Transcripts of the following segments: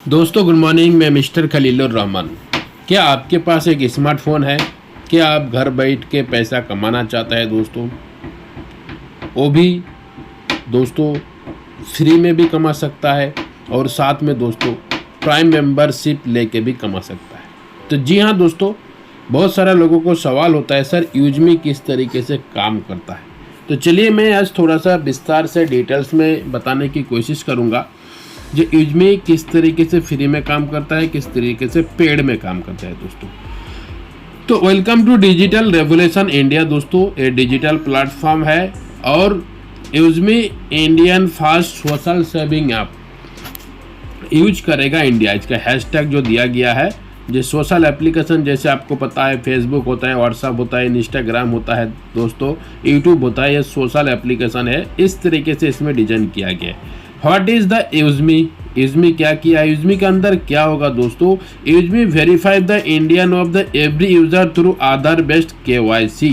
दोस्तों good morning, मैं mister Khalilur Rahman. क्या आपके पास एक स्मार्टफोन है? क्या आप घर बैठ के पैसा कमाना चाहते हैं दोस्तों? वो भी दोस्तों फ्री में भी कमा सकता है और साथ में दोस्तों प्राइम मेंबरशिप लेके भी कमा सकता है। तो जी हाँ दोस्तों, बहुत सारे लोगों को सवाल होता है सर यूजमी किस तरीके से काम करता है। तो चलिए मैं आज थोड़ा सा विस्तार से डिटेल्स में बताने की कोशिश करूँगा जो यूजमी किस तरीके से फ्री में काम करता है, किस तरीके से पेड में काम करता है दोस्तों। तो welcome to digital revolution India दोस्तों, ये डिजिटल प्लेटफॉर्म है और UseMe Indian fast social saving app use करेगा इंडिया। इसका हैशटैग जो दिया गया है, जो सोशल एप्लीकेशन जैसे आपको पता है फेसबुक होता है, व्हाट्सअप होता है, इंस्टाग्राम होता है दोस्तों, यूट्यूब होता है, ये सोशल एप्लीकेशन है। इस तरीके से इसमें डिजाइन किया गया है। What is the UseMe? UseMe क्या किया? यूजमी के अंदर क्या होगा दोस्तों? UseMe verify the Indian of the every user through Aadhaar based KYC।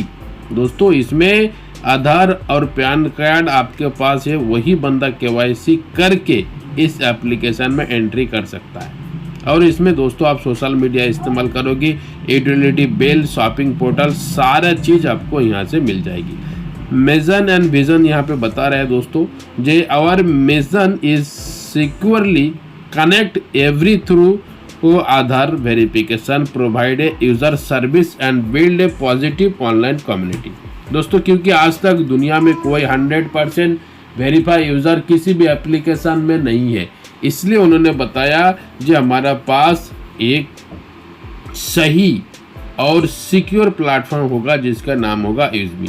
दोस्तों इसमें आधार और पैन कार्ड आपके पास है, वही बंदा KYC करके इस एप्लीकेशन में एंट्री कर सकता है। और इसमें दोस्तों आप सोशल मीडिया इस्तेमाल करोगे, यूटिलिटी बिल, शॉपिंग पोर्टल, सारा चीज़ आपको यहाँ से मिल जाएगी। मिशन एंड विजन यहाँ पे बता रहे हैं दोस्तों, जे our mission is securely connect every through Aadhaar verification, provide a user service and build a positive online community. दोस्तों क्योंकि आज तक दुनिया में कोई 100% वेरीफाई यूज़र किसी भी एप्लीकेशन में नहीं है, इसलिए उन्होंने बताया जो हमारा पास एक सही और सिक्योर प्लेटफॉर्म होगा जिसका नाम होगा यूजमी।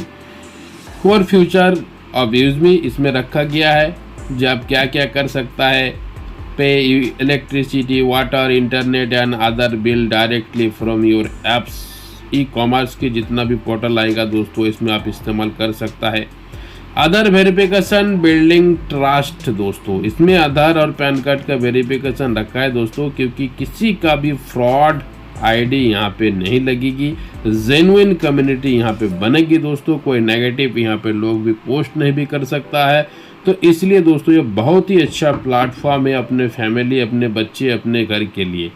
कोर फ्यूचर ऑफ यूजमी इसमें रखा गया है, जो आप क्या क्या कर सकता है, पे electricity, water, internet and other bill directly from your apps. E commerce की जितना भी पोर्टल आएगा दोस्तों इसमें आप इस्तेमाल कर सकता है। आधार वेरिफिकेशन बिल्डिंग ट्रस्ट दोस्तों, इसमें आधार और पैन कार्ड का वेरिफिकेशन रखा है दोस्तों, क्योंकि किसी का भी फ्रॉड आईडी यहाँ पे नहीं लगेगी, जेन्युइन कम्युनिटी यहाँ पे बनेगी दोस्तों। कोई नेगेटिव यहाँ पे लोग भी पोस्ट नहीं भी कर सकता है। तो इसलिए दोस्तों ये बहुत ही अच्छा प्लेटफॉर्म है अपने फैमिली, अपने बच्चे, अपने घर के लिए।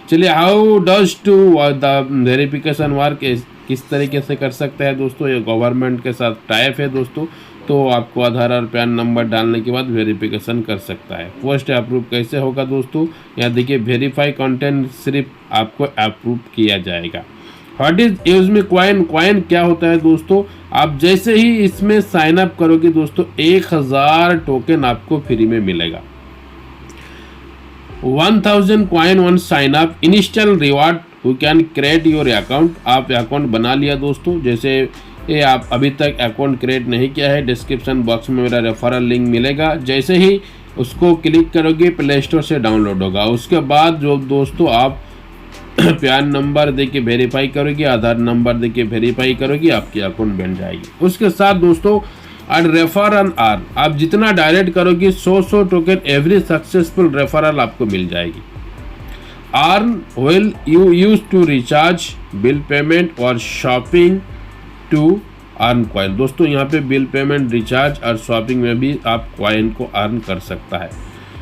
चलिए how does to the verification work, किस तरीके से कर सकता है दोस्तों। ये गवर्नमेंट के साथ टाइप है दोस्तों, तो आपको आधार और पैन नंबर डालने के बाद वेरिफिकेशन कर सकता है। पोस्ट अप्रूव कैसे होगा दोस्तों, यहाँ देखिए वेरीफाई कंटेंट सिर्फ आपको अप्रूव किया जाएगा। What is UseMe coin? Coin क्या होता है दोस्तों? आप जैसे ही इसमें साइन अप करोगे दोस्तों 1000 टोकन आपको फ्री में मिलेगा। 1000 coin one sine up, instant reward, you can create your account. आप अकाउंट बना लिया दोस्तों, जैसे ये आप अभी तक अकाउंट क्रिएट नहीं किया है, डिस्क्रिप्शन बॉक्स में मेरा रेफरल लिंक मिलेगा। जैसे ही उसको क्लिक करोगे प्ले स्टोर से डाउनलोड होगा। उसके बाद जो दोस्तों आप पैन नंबर देके वेरीफाई करोगे, आधार नंबर देके वेरीफाई करोगे, आपकी अकाउंट बन जाएगी। उसके साथ दोस्तों और रेफर एंड अर्न, आप जितना डायरेक्ट करोगे 100 टोकन एवरी सक्सेसफुल रेफरल आपको मिल जाएगी। Earn will you use to recharge, bill payment और शॉपिंग टू अर्न कॉइन। दोस्तों यहाँ पे बिल पेमेंट, रिचार्ज और शॉपिंग में भी आप कॉइन को अर्न कर सकता है।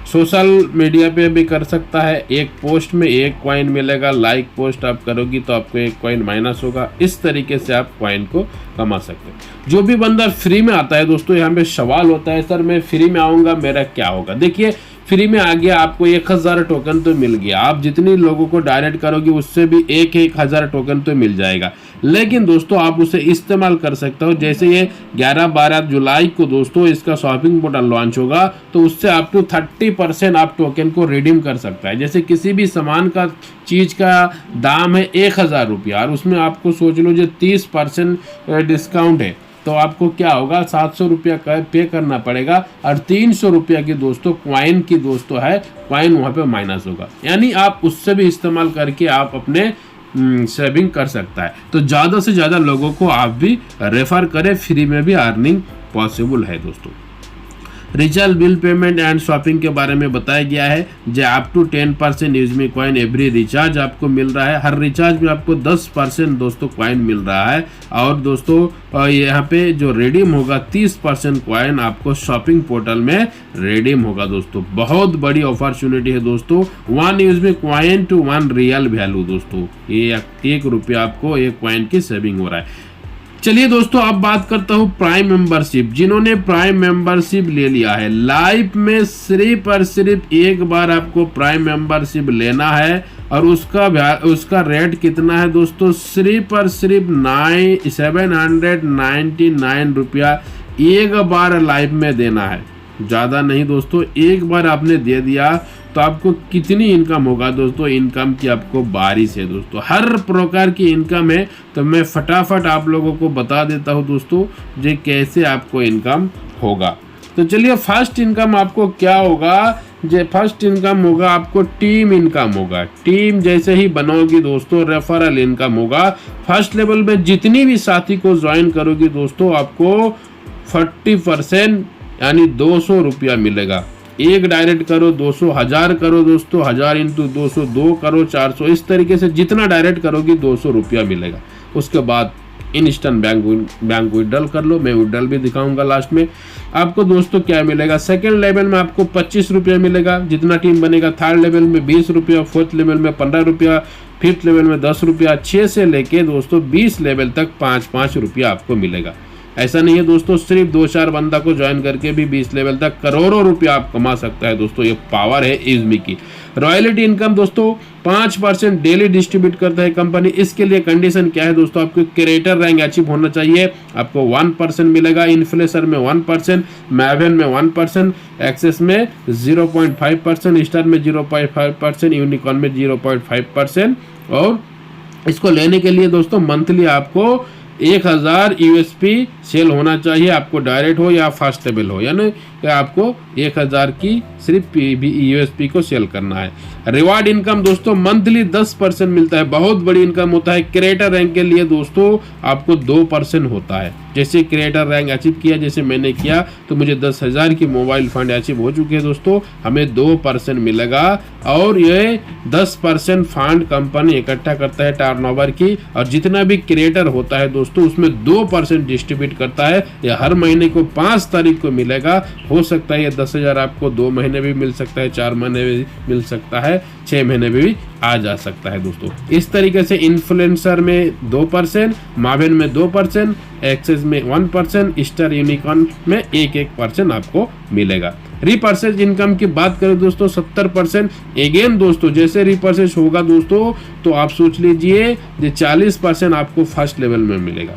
सोशल मीडिया पे भी कर सकता है, एक पोस्ट में 1 कॉइन मिलेगा। लाइक पोस्ट आप करोगी तो आपको 1 कॉइन माइनस होगा। इस तरीके से आप कॉइन को कमा सकते हैं। जो भी बंदा फ्री में आता है दोस्तों, यहाँ पे सवाल होता है सर मैं फ्री में आऊँगा मेरा क्या होगा। देखिए फ्री में आ गया, आपको 1000 टोकन तो मिल गया। आप जितनी लोगों को डायरेक्ट करोगे उससे भी 1000 टोकन तो मिल जाएगा, लेकिन दोस्तों आप उसे इस्तेमाल कर सकते हो। जैसे ये 11-12 जुलाई को दोस्तों इसका शॉपिंग पोर्टल लॉन्च होगा, तो उससे आप टू 30% आप टोकन को रिडीम कर सकता है। जैसे किसी भी सामान का चीज़ का दाम है 1000 रुपया और उसमें आपको सोच लो जो 30% डिस्काउंट है, तो आपको क्या होगा 700 रुपया का पे करना पड़ेगा और 300 रुपया की दोस्तों कॉइन की दोस्तों है, कॉइन वहाँ पे माइनस होगा। यानी आप उससे भी इस्तेमाल करके आप अपने सेविंग कर सकता है। तो ज़्यादा से ज़्यादा लोगों को आप भी रेफर करें, फ्री में भी अर्निंग पॉसिबल है दोस्तों। Recharge, bill payment and shopping के बारे में बताया गया है। जो up to 10% UseMe coin every recharge आपको मिल रहा है। हर रिचार्ज में आपको 10% दोस्तों कॉइन मिल रहा है। और दोस्तों यहाँ पे जो रिडीम होगा 30% कॉइन आपको शॉपिंग पोर्टल में रिडीम होगा। दोस्तों बहुत बड़ी अपॉर्चुनिटी है दोस्तों। 1 यूजमी कॉइन टू 1 रियल वैल्यू दोस्तों, ये 1 रुपया आपको 1 कॉइन की सेविंग हो रहा है। चलिए दोस्तों अब बात करता हूँ प्राइम मेंबरशिप। जिन्होंने प्राइम मेंबरशिप ले लिया है, लाइफ में सिर्फ और सिर्फ एक बार आपको प्राइम मेंबरशिप लेना है और उसका रेट कितना है दोस्तों, सिर्फ और सिर्फ 799 रुपया एक बार लाइफ में देना है, ज़्यादा नहीं दोस्तों। एक बार आपने दे दिया तो आपको कितनी इनकम होगा दोस्तों, इनकम की आपको बारिश है दोस्तों। हर प्रकार की इनकम है, तो मैं फटाफट आप लोगों को बता देता हूँ दोस्तों जे कैसे आपको इनकम होगा। तो चलिए फर्स्ट इनकम आपको क्या होगा, जे फर्स्ट इनकम होगा आपको टीम इनकम होगा। टीम जैसे ही बनाओगी दोस्तों रेफरल इनकम होगा। फर्स्ट लेवल में जितनी भी साथी को ज्वाइन करोगी दोस्तों आपको 40% यानी 200 रुपया मिलेगा। एक डायरेक्ट करो 200, 1000 करो दोस्तों, 1000 इंटू 200, 2 करो 400, इस तरीके से जितना डायरेक्ट करोगी 200 रुपया मिलेगा। उसके बाद इंस्टेंट बैंक विड्रॉल कर लो, मैं विड्रॉल भी दिखाऊंगा लास्ट में। आपको दोस्तों क्या मिलेगा, सेकेंड लेवल में आपको 25 रुपया मिलेगा जितना टीम बनेगा। थर्ड लेवल में 20 रुपया, फोर्थ लेवल में 15 रुपया, फिफ्थ लेवल में 10 रुपया, 6 से लेके दोस्तों 20 लेवल तक 5-5 रुपया आपको मिलेगा। ऐसा नहीं है दोस्तों सिर्फ 2-4 बंदा को ज्वाइन करके भी 20 लेवल तक करोड़ों रुपया आप कमा सकता है दोस्तों। ये पावर है यूजमी की। रॉयल्टी इनकम दोस्तों 5% डेली डिस्ट्रीब्यूट करता है कंपनी। इसके लिए कंडीशन क्या है दोस्तों, आपको क्रिएटर रैंक अचीव होना चाहिए, आपको 1% मिलेगा। इन्फ्लुएंसर में 1%, मैवेन में 1%, एक्सेस में 0.5%, स्टार में 0.5%, यूनिकॉर्न में 0.5%। और इसको लेने के लिए दोस्तों मंथली आपको 1000 यूएसपी सेल होना चाहिए, आपको डायरेक्ट हो या फास्टेबल हो, यानी आपको 1000 की सिर्फ यूएसपी को सेल करना है। रिवार्ड इनकम दोस्तों मंथली 10% मिलता है, बहुत बड़ी इनकम होता है। क्रिएटर रैंक के लिए दोस्तों आपको 2% होता है। जैसे क्रिएटर रैंक अचीव किया, जैसे मैंने किया, तो मुझे 10,000 की मोबाइल फंड अचीव हो चुके हैं दोस्तों, हमें 2% मिलेगा। और ये 10% फंड कंपनी इकट्ठा करता है टर्नओवर की, और जितना भी क्रिएटर होता है दोस्तों उसमें 2% डिस्ट्रीब्यूट करता है। यह हर महीने को 5 तारीख को मिलेगा। हो सकता है ये 10,000 आपको 2 महीने भी मिल सकता है, 4 महीने भी मिल सकता है, 6 महीने भी आ जा सकता है दोस्तों। इस तरीके से इन्फ्लुएंसर में 2%, मावेन में 2%, एक्सेस में 1%, स्टार यूनिकॉर्न में 1% आपको मिलेगा। रिपर्चेज इनकम की बात करें दोस्तों 70%। अगेन दोस्तों जैसे रिपर्चेज होगा दोस्तों तो आप सोच लीजिए 40% आपको फर्स्ट लेवल में मिलेगा।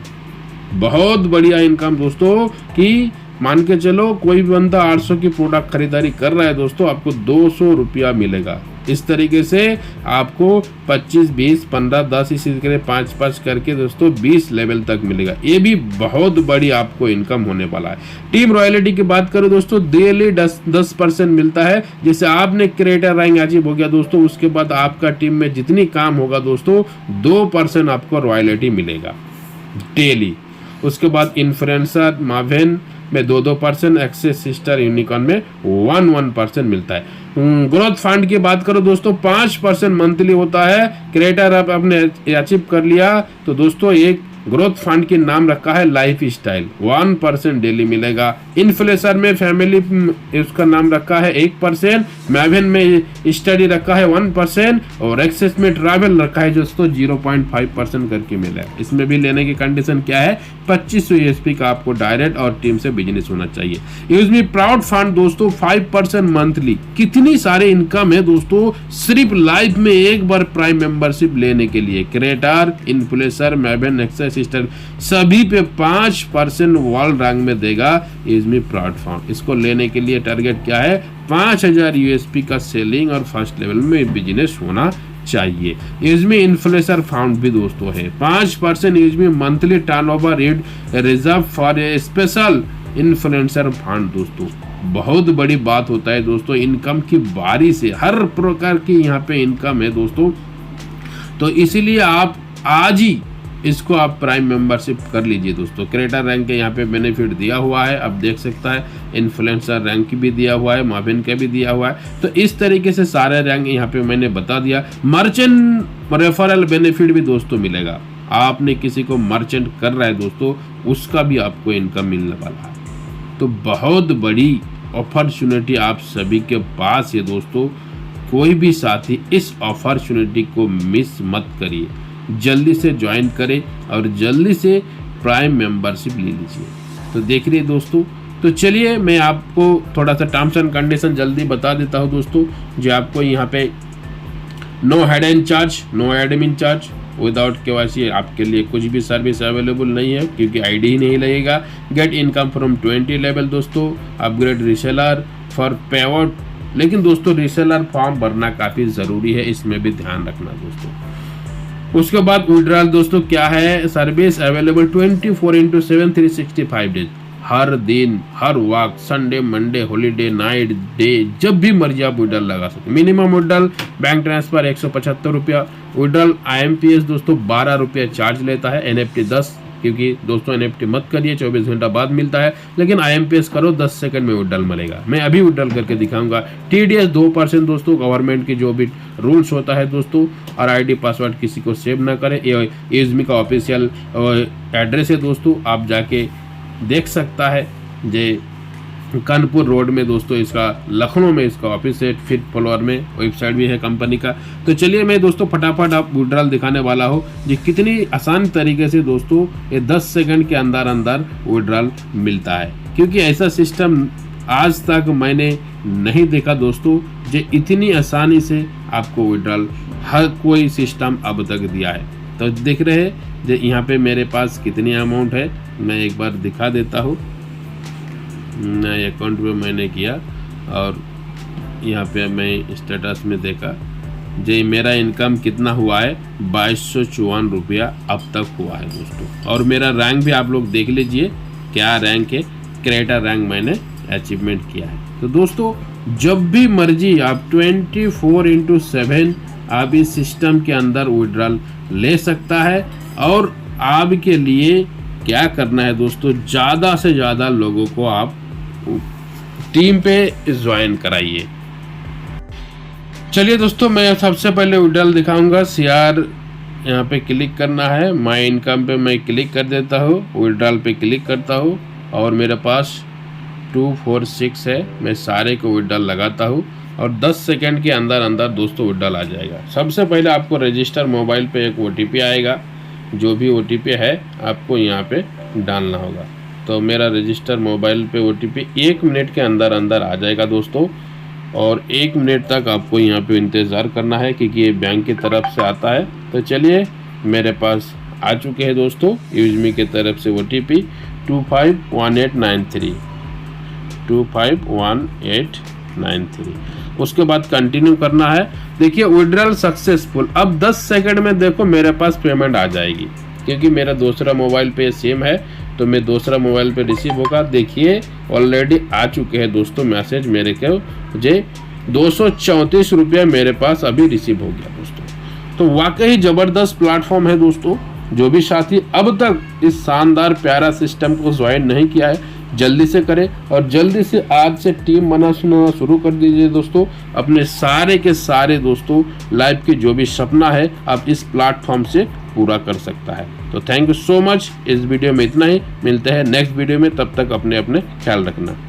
बहुत बढ़िया इनकम दोस्तों कि मान के चलो कोई बंदा 800 की प्रोडक्ट खरीदारी कर रहा है दोस्तों, आपको 200 रुपया मिलेगा। इस तरीके से आपको 25, 20, 15, 10 इसी तरह 5-5 करके दोस्तों 20 लेवल तक मिलेगा। ये भी बहुत बड़ी आपको इनकम होने वाला है। टीम रॉयल्टी की बात करो दोस्तों डेली 10% मिलता है। जैसे आपने क्रिएटर रैंक अचीव हो गया दोस्तों, उसके बाद आपका टीम में जितनी काम होगा दोस्तों 2% आपको रॉयल्टी मिलेगा डेली। उसके बाद इन्फ्लुएंसर मावेन में 2-2%, एक्सेस स्टार यूनिकॉर्न में 1% मिलता है। ग्रोथ फंड की बात करो दोस्तों 5% मंथली होता है। क्रिएटर आप आपने अचीव कर लिया तो दोस्तों एक ग्रोथ फंड की नाम रखा है लाइफ स्टाइल, 1% डेली मिलेगा। इन्फ्लुएंसर में फैमिली उसका नाम रखा है 1%, मैवेन में स्टडी रखा है 1% और एक्सेस में ट्रैवल रखा है दोस्तों 0.5% करके मिला है। इसमें भी लेने की कंडीशन क्या है, 2500 यूएसपी का आपको डायरेक्ट और टीम से बिजनेस होना चाहिए। यूजमी प्राउड फंड दोस्तों 5% मंथली। कितनी सारे इनकम है दोस्तों सिर्फ लाइफ में एक बार प्राइम मेंबरशिप लेने के लिए। क्रिएटर, इन्फ्लुएंसर, मैवेन, एक्सेस सिस्टम सभी पे 5% वर्ल्ड रैंक में देगा यूजमी प्राउड फंड। इसको लेने के लिए टारगेट क्या है, 5000 यूएसपी का सेलिंग और फर्स्ट लेवल में बिजनेस होना चाहिए। यूजमी इन्फ्लुएंसर फंड भी दोस्तों है 5% UseMe monthly turnover reserve for a special influencer fund दोस्तों। बहुत बड़ी बात होता है दोस्तों, इनकम की बारिश है, हर प्रकार की यहाँ पे इनकम है दोस्तों। तो इसीलिए आप आज ही इसको आप प्राइम मेंबरशिप कर लीजिए दोस्तों। क्रिएटर रैंक के यहाँ पे बेनिफिट दिया हुआ है, आप देख सकता है। इन्फ्लुएंसर रैंक भी दिया हुआ है, माविन का भी दिया हुआ है। तो इस तरीके से सारे रैंक यहाँ पे मैंने बता दिया। मर्चेंट रेफरल बेनिफिट भी दोस्तों मिलेगा। आपने किसी को मर्चेंट कर रहा है दोस्तों, उसका भी आपको इनकम मिलने वाला है। तो बहुत बड़ी अपॉर्चुनिटी आप सभी के पास है दोस्तों। कोई भी साथी इस अपॉर्चुनिटी को मिस मत करिए, जल्दी से ज्वाइन करें और जल्दी से प्राइम मेंबरशिप ले लीजिए। तो देख रहिए दोस्तों, तो चलिए मैं आपको थोड़ा सा टर्म्स एंड कंडीशन जल्दी बता देता हूं दोस्तों। जो आपको यहाँ पे no hidden charge, no admin charge, without KYC आपके लिए कुछ भी सर्विस अवेलेबल नहीं है क्योंकि आईडी ही नहीं लगेगा। गेट इनकम फ्रॉम 20 लेवल दोस्तों, अपग्रेड रीसेलर फॉर पेआउट। लेकिन दोस्तों रीसेलर फॉर्म भरना काफ़ी ज़रूरी है, इसमें भी ध्यान रखना दोस्तों। उसके बाद विड्रॉल दोस्तों क्या है, सर्विस अवेलेबल 24/7 365 डेज, हर दिन हर वक्त, Sunday Monday holiday night day, जब भी मर्जी आप विड्रॉल लगा सकते हैं। मिनिमम विड्रॉल बैंक ट्रांसफर 175 रुपया, विड्रॉल IMPS दोस्तों 12 रुपया चार्ज लेता है, NFT 10, क्योंकि दोस्तों NFT मत करिए, 24 घंटा बाद मिलता है, लेकिन IMPS करो 10 सेकंड में विड्रॉल मिलेगा। मैं अभी विड्रॉल करके दिखाऊंगा। TDS 2% दोस्तों, गवर्नमेंट की जो भी रूल्स होता है दोस्तों। और ID पासवर्ड किसी को सेव ना करें। ये एजमी का ऑफिशियल एड्रेस है दोस्तों, आप जाके देख सकता है। जे कानपुर रोड में दोस्तों इसका, लखनऊ में इसका ऑफिस है, 5th फ्लोर में, वेबसाइट भी है कंपनी का। तो चलिए मैं दोस्तों फटाफट आप विड्रॉल दिखाने वाला हूँ जी कितनी आसान तरीके से दोस्तों ये 10 सेकंड के अंदर अंदर विड्रॉल मिलता है। क्योंकि ऐसा सिस्टम आज तक मैंने नहीं देखा दोस्तों, जो इतनी आसानी से आपको विड्रॉल हर कोई सिस्टम अब तक दिया है। तो देख रहे हैं जो यहाँ पे मेरे पास कितनी अमाउंट है, मैं एक बार दिखा देता हूँ। नए अकाउंट में मैंने किया और यहाँ पे मैं स्टेटस में देखा जी मेरा इनकम कितना हुआ है, 2254 रुपया अब तक हुआ है दोस्तों। और मेरा रैंक भी आप लोग देख लीजिए क्या रैंक है, क्रिएटर रैंक मैंने अचीवमेंट किया है। तो दोस्तों जब भी मर्जी आप 24/7 आप इस सिस्टम के अंदर विड्रॉल ले सकता है। और आपके लिए क्या करना है दोस्तों, ज़्यादा से ज़्यादा लोगों को आप टीम पे ज्वाइन कराइए। चलिए दोस्तों मैं सबसे पहले विड्रॉल दिखाऊंगा। CR यहाँ पे क्लिक करना है, माई इनकम पे मैं क्लिक कर देता हूँ, विड्रॉल पे क्लिक करता हूँ और मेरे पास 246 है। मैं सारे को विड्रॉल लगाता हूँ और 10 सेकंड के अंदर अंदर दोस्तों विड्रॉल आ जाएगा। सबसे पहले आपको रजिस्टर मोबाइल पे एक OTP आएगा, जो भी OTP है आपको यहाँ पे डालना होगा। तो मेरा रजिस्टर मोबाइल पे OTP 1 मिनट के अंदर अंदर आ जाएगा दोस्तों। और 1 मिनट तक आपको यहाँ पे इंतज़ार करना है क्योंकि ये बैंक की तरफ से आता है। तो चलिए मेरे पास आ चुके हैं दोस्तों यूजमी की तरफ से OTP 251893 251893। उसके बाद कंटिन्यू करना है। देखिए विड्रॉल सक्सेसफुल। अब 10 सेकंड में देखो मेरे पास पेमेंट आ जाएगी, क्योंकि मेरा दूसरा मोबाइल पे सेम है तो मैं दूसरा मोबाइल पे रिसीव होगा। देखिए ऑलरेडी आ चुके हैं दोस्तों मैसेज मेरे को, जे 234 रुपया मेरे पास अभी रिसीव हो गया दोस्तों। तो वाकई ज़बरदस्त प्लेटफॉर्म है दोस्तों। जो भी साथी अब तक इस शानदार प्यारा सिस्टम को ज्वाइन नहीं किया है, जल्दी से करें और जल्दी से आज से टीम बनाना शुरू कर दीजिए दोस्तों। अपने सारे के सारे दोस्तों लाइफ की जो भी सपना है आप इस प्लेटफॉर्म से पूरा कर सकता है। तो थैंक यू सो मच। इस वीडियो में इतना ही, मिलते हैं नेक्स्ट वीडियो में, तब तक अपने ख्याल रखना।